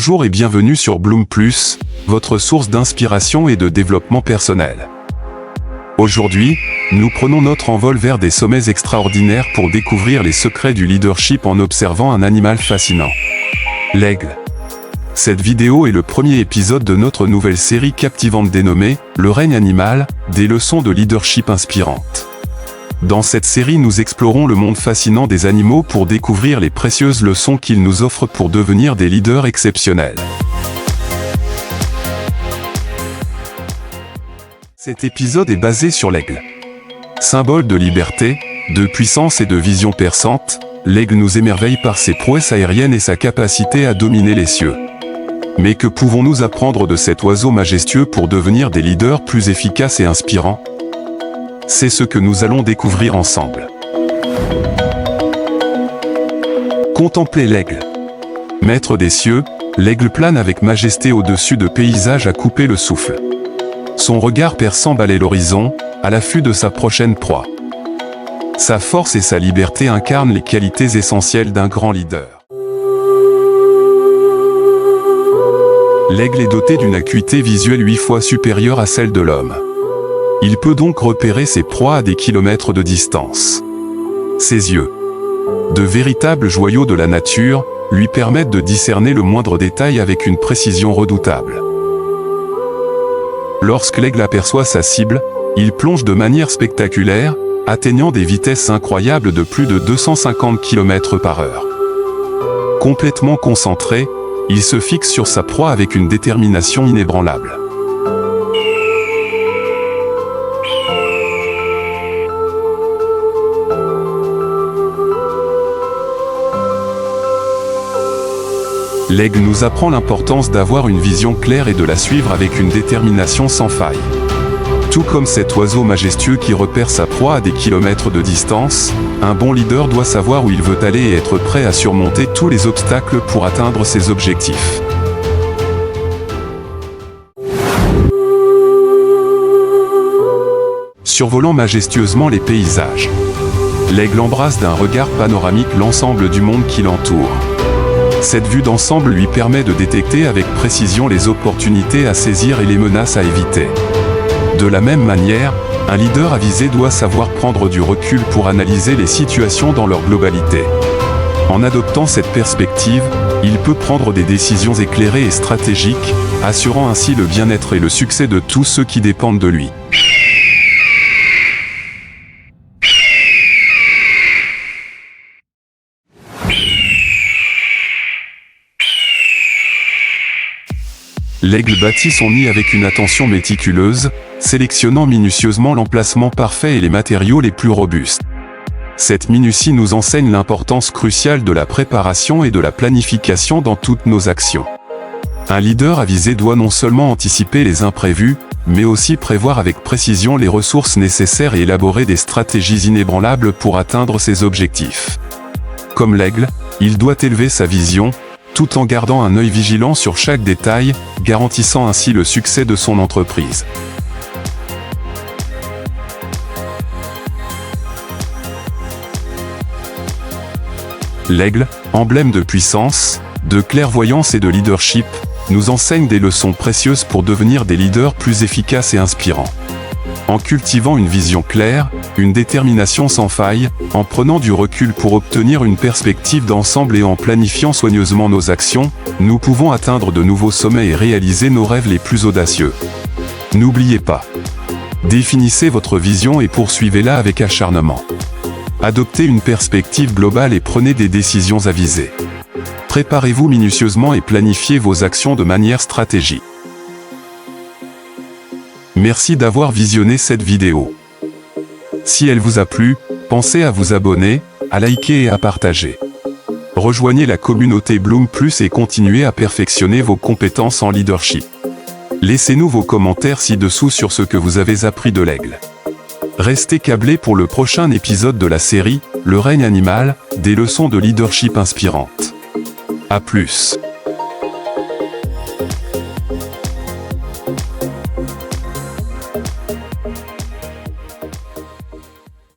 Bonjour et bienvenue sur Bloom+, votre source d'inspiration et de développement personnel. Aujourd'hui, nous prenons notre envol vers des sommets extraordinaires pour découvrir les secrets du leadership en observant un animal fascinant. L'aigle. Cette vidéo est le premier épisode de notre nouvelle série captivante dénommée « Le règne animal, des leçons de leadership inspirantes ». Dans cette série, nous explorons le monde fascinant des animaux pour découvrir les précieuses leçons qu'ils nous offrent pour devenir des leaders exceptionnels. Cet épisode est basé sur l'aigle. Symbole de liberté, de puissance et de vision perçante, l'aigle nous émerveille par ses prouesses aériennes et sa capacité à dominer les cieux. Mais que pouvons-nous apprendre de cet oiseau majestueux pour devenir des leaders plus efficaces et inspirants ? C'est ce que nous allons découvrir ensemble. Contemplez l'aigle. Maître des cieux, l'aigle plane avec majesté au-dessus de paysages à couper le souffle. Son regard perçant balaie l'horizon, à l'affût de sa prochaine proie. Sa force et sa liberté incarnent les qualités essentielles d'un grand leader. L'aigle est doté d'une acuité visuelle 8 fois supérieure à celle de l'homme. Il peut donc repérer ses proies à des kilomètres de distance. Ses yeux, de véritables joyaux de la nature, lui permettent de discerner le moindre détail avec une précision redoutable. Lorsque l'aigle aperçoit sa cible, il plonge de manière spectaculaire, atteignant des vitesses incroyables de plus de 250 km/h. Complètement concentré, il se fixe sur sa proie avec une détermination inébranlable. L'aigle nous apprend l'importance d'avoir une vision claire et de la suivre avec une détermination sans faille. Tout comme cet oiseau majestueux qui repère sa proie à des kilomètres de distance, un bon leader doit savoir où il veut aller et être prêt à surmonter tous les obstacles pour atteindre ses objectifs. Survolant majestueusement les paysages, l'aigle embrasse d'un regard panoramique l'ensemble du monde qui l'entoure. Cette vue d'ensemble lui permet de détecter avec précision les opportunités à saisir et les menaces à éviter. De la même manière, un leader avisé doit savoir prendre du recul pour analyser les situations dans leur globalité. En adoptant cette perspective, il peut prendre des décisions éclairées et stratégiques, assurant ainsi le bien-être et le succès de tous ceux qui dépendent de lui. L'aigle bâtit son nid avec une attention méticuleuse, sélectionnant minutieusement l'emplacement parfait et les matériaux les plus robustes. Cette minutie nous enseigne l'importance cruciale de la préparation et de la planification dans toutes nos actions. Un leader avisé doit non seulement anticiper les imprévus, mais aussi prévoir avec précision les ressources nécessaires et élaborer des stratégies inébranlables pour atteindre ses objectifs. Comme l'aigle, il doit élever sa vision, tout en gardant un œil vigilant sur chaque détail, garantissant ainsi le succès de son entreprise. L'aigle, emblème de puissance, de clairvoyance et de leadership, nous enseigne des leçons précieuses pour devenir des leaders plus efficaces et inspirants. En cultivant une vision claire, une détermination sans faille, en prenant du recul pour obtenir une perspective d'ensemble et en planifiant soigneusement nos actions, nous pouvons atteindre de nouveaux sommets et réaliser nos rêves les plus audacieux. N'oubliez pas. Définissez votre vision et poursuivez-la avec acharnement. Adoptez une perspective globale et prenez des décisions avisées. Préparez-vous minutieusement et planifiez vos actions de manière stratégique. Merci d'avoir visionné cette vidéo. Si elle vous a plu, pensez à vous abonner, à liker et à partager. Rejoignez la communauté Bloom+ et continuez à perfectionner vos compétences en leadership. Laissez-nous vos commentaires ci-dessous sur ce que vous avez appris de l'aigle. Restez câblés pour le prochain épisode de la série « Le règne animal, des leçons de leadership inspirantes ». À plus.